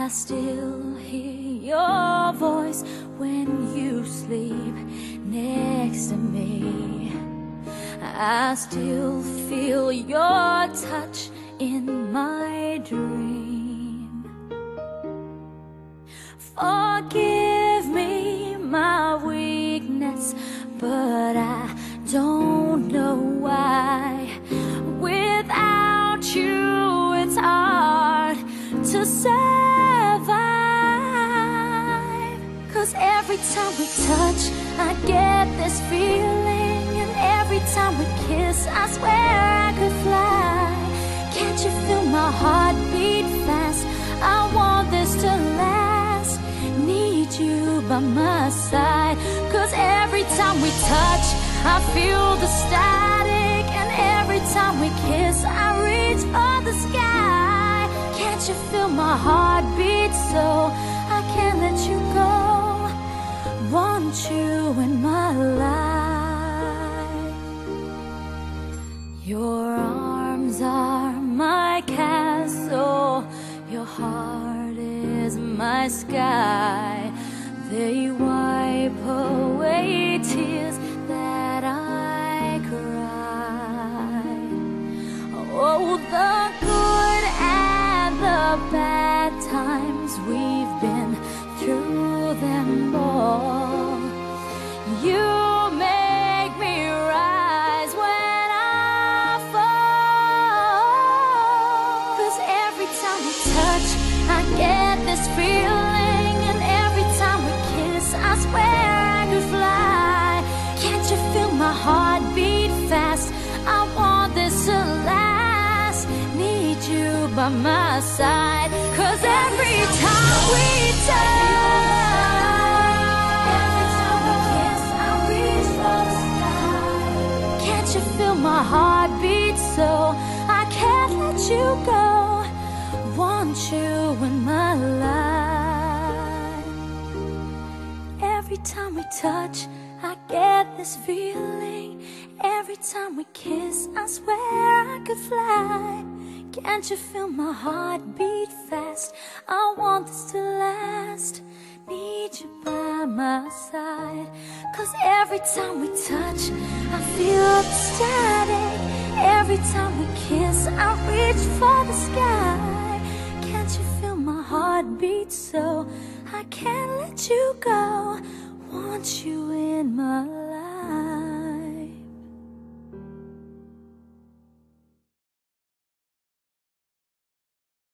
I still hear your voice when you sleep next to me. I still feel your touch in my dream. Forgive me my weakness, but I don't know why. Without you, it's hard to survive. 'Cause every time we touch, I get this feeling, and every time we kiss, I swear I could fly. Can't you feel my heart beat fast? I want this to last. Need you by my side. 'Cause every time we touch, I feel the static, and every time we kiss, I reach for the sky. Can't you feel my heart beat so I can't let you go? Want you in my life. Your arms are my castle, your heart is my sky. They wipe away tears that I cried. Oh, the good and the bad times, we've been through them all. You make me rise when I fall. 'Cause every time we touch, I get this feeling, and every time we kiss, I swear I could fly. Can't you feel my heart beat fast? I want this to last. Need you by my side. 'Cause every time we touch, every time we kiss, I reach for the sky. Can't you feel my heart beat so I can't let you go? Want you in my life. Every time we touch, I get this feeling. Every time we kiss, I swear I could fly. Can't you feel my heart beat fast? I want this to last. Need you by my side. 'Cause every time we touch, I feel the static. Every time we kiss, I reach for the sky. Can't you feel my heart beat so I can't let you go?